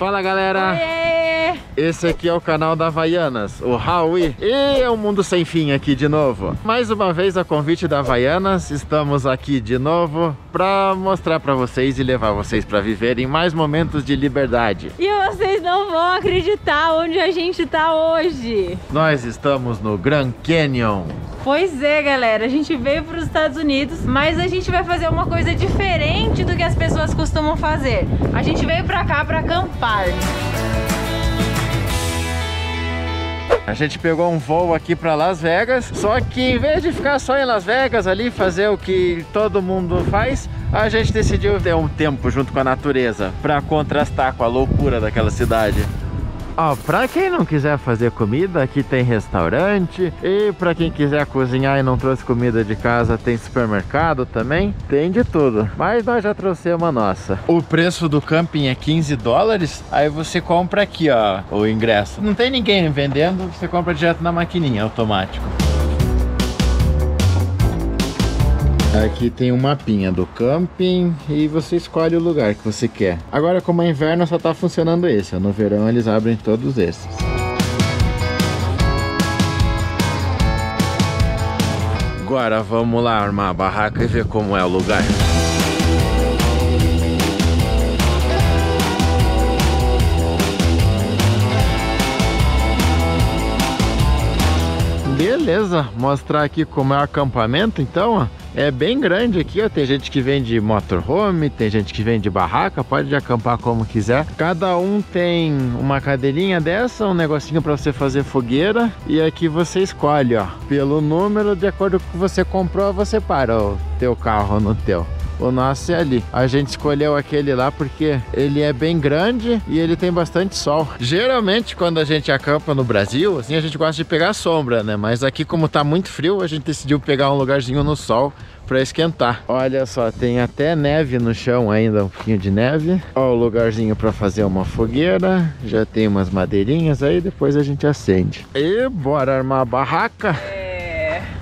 Fala galera! Oiê! Esse aqui é o canal da Havaianas, o Howie, e é um mundo sem fim aqui de novo. Mais uma vez a convite da Havaianas, estamos aqui de novo para mostrar para vocês e levar vocês para viverem mais momentos de liberdade. E vocês não vão acreditar onde a gente tá hoje. Nós estamos no Grand Canyon. Pois é, galera, a gente veio para os Estados Unidos, mas a gente vai fazer uma coisa diferente do que as pessoas costumam fazer. A gente veio para cá para acampar. A gente pegou um voo aqui para Las Vegas, só que em vez de ficar só em Las Vegas ali, fazer o que todo mundo faz, a gente decidiu ter um tempo junto com a natureza para contrastar com a loucura daquela cidade. Ó, pra quem não quiser fazer comida, aqui tem restaurante. E pra quem quiser cozinhar e não trouxe comida de casa, tem supermercado também. Tem de tudo, mas nós já trouxemos a nossa. O preço do camping é $15. Aí você compra aqui, ó, o ingresso. Não tem ninguém vendendo, você compra direto na maquininha, automático. Aqui tem um mapinha do camping e você escolhe o lugar que você quer. Agora, como é inverno, só tá funcionando esse. No verão eles abrem todos esses. Agora vamos lá armar a barraca e ver como é o lugar. Beleza, mostrar aqui como é o acampamento então, ó. É bem grande aqui, ó. Tem gente que vende motorhome, tem gente que vende barraca, pode acampar como quiser. Cada um tem uma cadeirinha dessa, um negocinho para você fazer fogueira. E aqui você escolhe, ó, pelo número, de acordo com o que você comprou, você para o teu carro no teu. O nosso é ali. A gente escolheu aquele lá porque ele é bem grande e ele tem bastante sol. Geralmente quando a gente acampa no Brasil, assim, a gente gosta de pegar sombra, né? Mas aqui, como tá muito frio, a gente decidiu pegar um lugarzinho no sol para esquentar. Olha só, tem até neve no chão ainda, um pouquinho de neve. Ó, o lugarzinho para fazer uma fogueira. Já tem umas madeirinhas aí, depois a gente acende. E bora armar a barraca.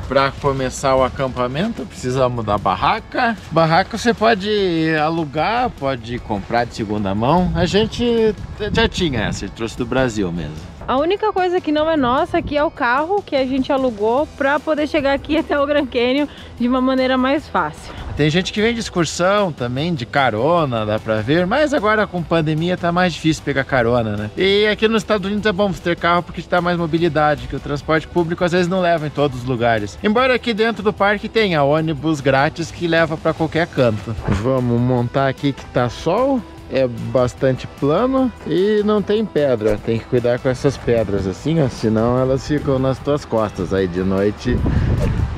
Para começar o acampamento, precisamos da barraca. Barraca você pode alugar, pode comprar de segunda mão. A gente já tinha essa, trouxe do Brasil mesmo. A única coisa que não é nossa aqui é o carro que a gente alugou para poder chegar aqui até o Grand Canyon de uma maneira mais fácil. Tem gente que vem de excursão também, de carona, dá pra ver, mas agora com pandemia tá mais difícil pegar carona, né? E aqui nos Estados Unidos é bom ter carro porque dá mais mobilidade, que o transporte público às vezes não leva em todos os lugares. Embora aqui dentro do parque tenha ônibus grátis que leva pra qualquer canto. Vamos montar aqui que tá sol. É bastante plano e não tem pedra. Tem que cuidar com essas pedras assim, ó, senão elas ficam nas tuas costas aí de noite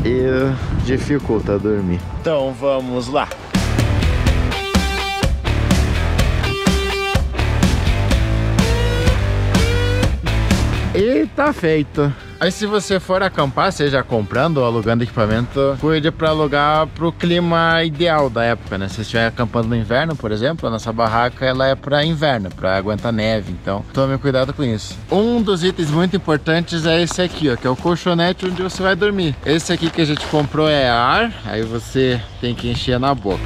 e dificulta dormir. Então vamos lá. E tá feito. Aí se você for acampar, seja comprando ou alugando equipamento, cuide para alugar pro clima ideal da época, né? Se você estiver acampando no inverno, por exemplo, a nossa barraca ela é para inverno, para aguentar neve, então tome cuidado com isso. Um dos itens muito importantes é esse aqui, ó, que é o colchonete onde você vai dormir. Esse aqui que a gente comprou é ar, aí você tem que encher na boca.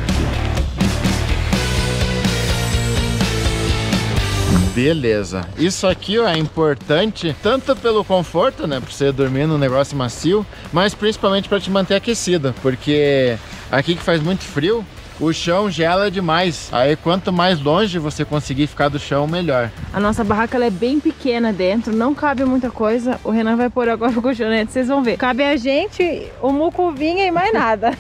Beleza, isso aqui ó, é importante tanto pelo conforto, né, pra você dormir num negócio macio, mas principalmente para te manter aquecido, porque aqui que faz muito frio, o chão gela demais. Aí quanto mais longe você conseguir ficar do chão, melhor. A nossa barraca ela é bem pequena dentro, não cabe muita coisa. O Renan vai pôr agora o colchonete, vocês vão ver. Cabe a gente, o mucuvinha e mais nada.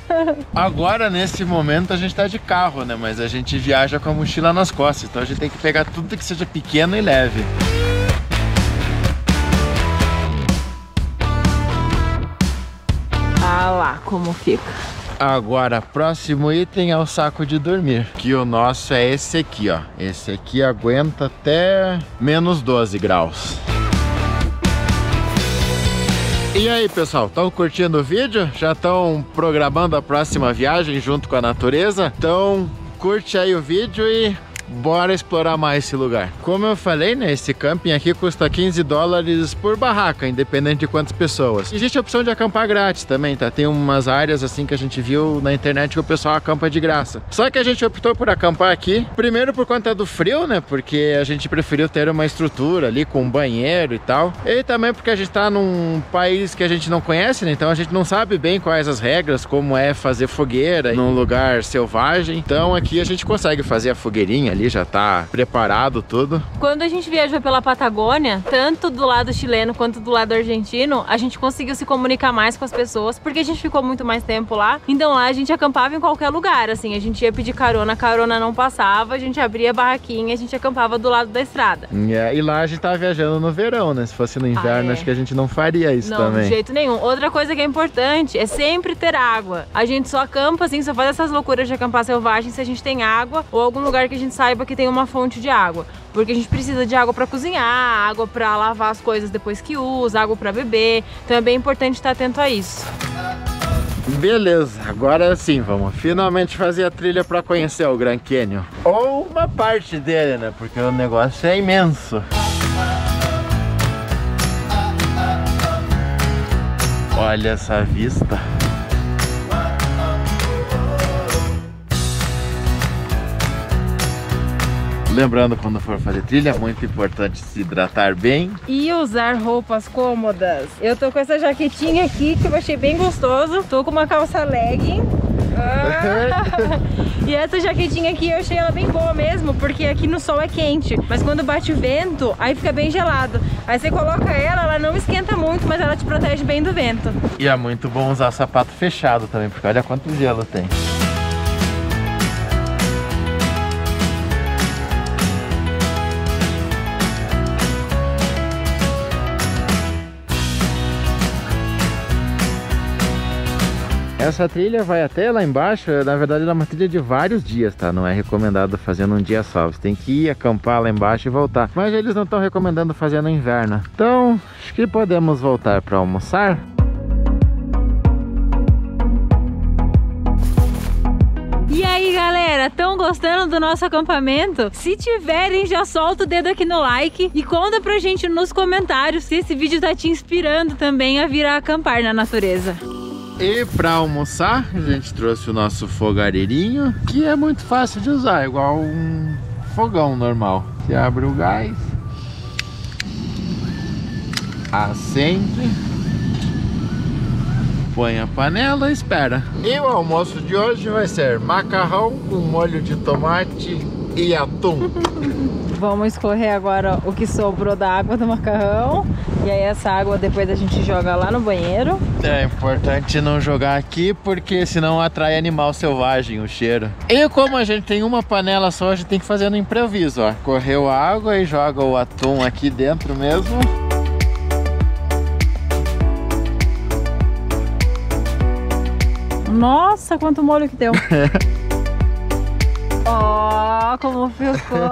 Agora, nesse momento, a gente tá de carro, né? Mas a gente viaja com a mochila nas costas, então a gente tem que pegar tudo que seja pequeno e leve. Ah lá como fica. Agora, próximo item é o saco de dormir, que o nosso é esse aqui, ó. Esse aqui aguenta até menos 12 graus. E aí, pessoal, estão curtindo o vídeo? Já estão programando a próxima viagem junto com a natureza? Então, curte aí o vídeo e bora explorar mais esse lugar. Como eu falei, né, esse camping aqui custa 15 dólares por barraca, independente de quantas pessoas. Existe a opção de acampar grátis também, tá? Tem umas áreas assim que a gente viu na internet que o pessoal acampa de graça. Só que a gente optou por acampar aqui, primeiro por conta do frio, né, porque a gente preferiu ter uma estrutura ali com um banheiro e tal. E também porque a gente tá num país que a gente não conhece, né, então a gente não sabe bem quais as regras, como é fazer fogueira num lugar selvagem. Então aqui a gente consegue fazer a fogueirinha ali, já tá preparado tudo. Quando a gente viajou pela Patagônia, tanto do lado chileno quanto do lado argentino, a gente conseguiu se comunicar mais com as pessoas, porque a gente ficou muito mais tempo lá. Então lá a gente acampava em qualquer lugar, assim, a gente ia pedir carona, a carona não passava, a gente abria a barraquinha, a gente acampava do lado da estrada. E lá a gente tava viajando no verão, né? Se fosse no inverno, acho que a gente não faria isso também. Não, de jeito nenhum. Outra coisa que é importante é sempre ter água. A gente só acampa, assim, só faz essas loucuras de acampar selvagem se a gente tem água ou algum lugar que a gente saiba que tem uma fonte de água. Porque a gente precisa de água para cozinhar, água para lavar as coisas depois que usa, água para beber. Então é bem importante estar atento a isso. Beleza, agora sim, vamos finalmente fazer a trilha para conhecer o Grand Canyon. Ou uma parte dele, né? Porque o negócio é imenso. Olha essa vista. Lembrando, quando for fazer trilha, é muito importante se hidratar bem e usar roupas cômodas. Eu tô com essa jaquetinha aqui que eu achei bem gostoso. Tô com uma calça legging. E essa jaquetinha aqui eu achei ela bem boa mesmo, porque aqui no sol é quente, mas quando bate o vento, aí fica bem gelado. Aí você coloca ela não esquenta muito, mas ela te protege bem do vento. E é muito bom usar sapato fechado também, porque olha quanto gelo tem. Essa trilha vai até lá embaixo, na verdade ela é uma trilha de vários dias, tá? Não é recomendado fazer num dia só, você tem que ir acampar lá embaixo e voltar. Mas eles não estão recomendando fazer no inverno. Então, acho que podemos voltar para almoçar. E aí galera, estão gostando do nosso acampamento? Se tiverem, já solta o dedo aqui no like e conta pra gente nos comentários se esse vídeo tá te inspirando também a vir a acampar na natureza. E para almoçar, a gente trouxe o nosso fogareirinho, que é muito fácil de usar, igual um fogão normal. Você abre o gás, acende, põe a panela e espera. E o almoço de hoje vai ser macarrão com molho de tomate e atum. Vamos escorrer agora o que sobrou da água do macarrão. E aí essa água depois a gente joga lá no banheiro. É importante não jogar aqui, porque senão atrai animal selvagem o cheiro. E como a gente tem uma panela só, a gente tem que fazer no improviso, ó. Correu a água e joga o atum aqui dentro mesmo. Nossa, quanto molho que deu. Ó, como ficou.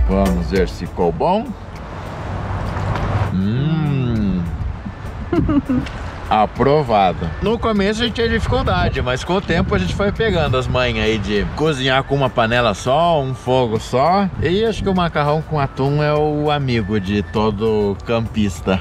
Vamos ver se ficou bom. Aprovado. No começo a gente tinha dificuldade, mas com o tempo a gente foi pegando as manhas aí de cozinhar com uma panela só, um fogo só. E acho que o macarrão com atum é o amigo de todo campista.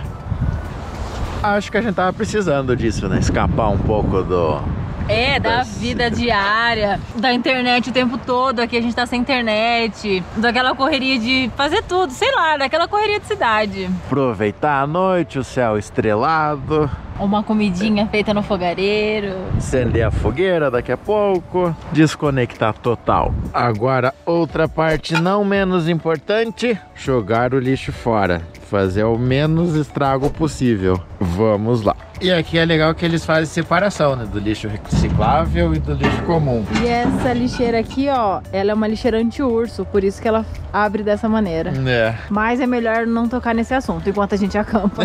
Acho que a gente tava precisando disso, né? Escapar um pouco da vida diária, da internet o tempo todo. Aqui a gente tá sem internet, daquela correria de fazer tudo, sei lá, daquela correria de cidade. Aproveitar a noite, o céu estrelado. Uma comidinha feita no fogareiro. Acender a fogueira daqui a pouco. Desconectar total. Agora, outra parte não menos importante: jogar o lixo fora. Fazer o menos estrago possível. Vamos lá. E aqui é legal que eles fazem separação, né? Do lixo reciclável e do lixo comum. E essa lixeira aqui, ó, ela é uma lixeira anti-urso, por isso que ela abre dessa maneira. É. Mas é melhor não tocar nesse assunto enquanto a gente acampa.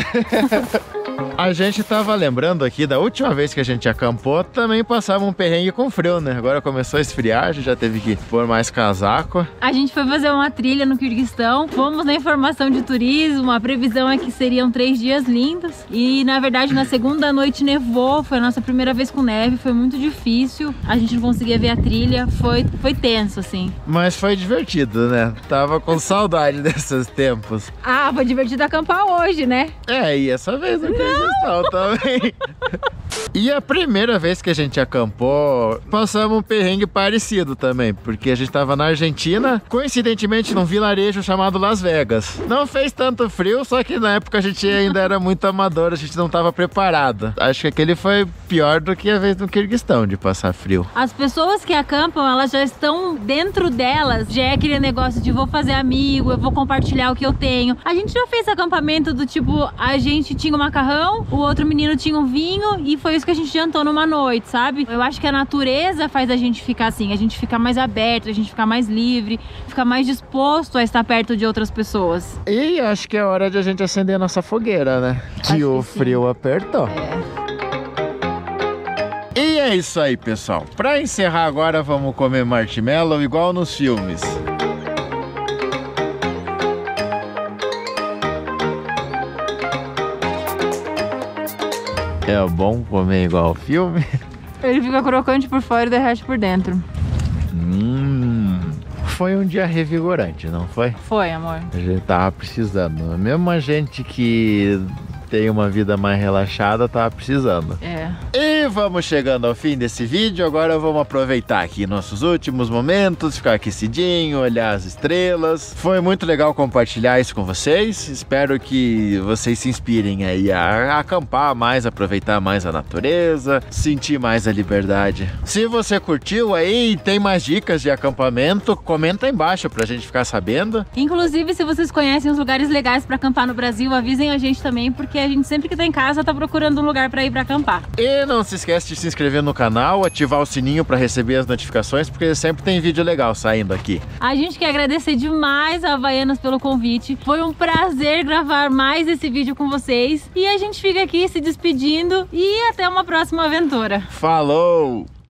A gente tava lembrando aqui da última vez que a gente acampou, também passava um perrengue com frio, né? Agora começou a esfriar, a gente já teve que pôr mais casaco. A gente foi fazer uma trilha no Quirguistão, fomos na informação de turismo, a previsão é que seriam 3 dias lindos. E na verdade na segunda noite nevou, foi a nossa primeira vez com neve, foi muito difícil. A gente não conseguia ver a trilha, foi tenso assim. Mas foi divertido, né? Tava com saudade desses tempos. Ah, foi divertido acampar hoje, né? É, e essa vez no Quirguistão também. E a primeira vez que a gente acampou, passamos um perrengue parecido também, porque a gente tava na Argentina, coincidentemente num vilarejo chamado Las Vegas. Não fez tanto frio, só que na época a gente ainda era muito amador, a gente não tava preparado. Acho que aquele foi pior do que a vez no Quirguistão de passar frio. As pessoas que acampam, elas já estão dentro delas, já é aquele negócio de vou fazer amigo, eu vou compartilhar o que eu tenho. A gente já fez acampamento do tipo, a gente tinha um macarrão, o outro menino tinha um vinho e foi isso que a gente jantou numa noite, sabe? Eu acho que a natureza faz a gente ficar assim, a gente fica mais aberto, a gente fica mais livre, fica mais disposto a estar perto de outras pessoas. E acho que é hora de a gente acender a nossa fogueira, né? Que o frio apertou. E é isso aí, pessoal. Pra encerrar agora, vamos comer marshmallow igual nos filmes. É bom comer igual ao filme. Ele fica crocante por fora e derrete por dentro. Foi um dia revigorante, não foi? Foi, amor. A gente tava precisando. Mesmo a gente que tem uma vida mais relaxada, tava precisando. É. E vamos chegando ao fim desse vídeo. Agora vamos aproveitar aqui nossos últimos momentos, ficar aquecidinho, olhar as estrelas. Foi muito legal compartilhar isso com vocês. Espero que vocês se inspirem aí a acampar mais, aproveitar mais a natureza, sentir mais a liberdade. Se você curtiu aí e tem mais dicas de acampamento, comenta aí embaixo pra gente ficar sabendo. Inclusive, se vocês conhecem os lugares legais pra acampar no Brasil, avisem a gente também, porque a gente sempre que tá em casa tá procurando um lugar pra ir pra acampar. E não se esquece de se inscrever no canal, ativar o sininho para receber as notificações, porque sempre tem vídeo legal saindo aqui. A gente quer agradecer demais a Havaianas pelo convite. Foi um prazer gravar mais esse vídeo com vocês. E a gente fica aqui se despedindo e até uma próxima aventura. Falou!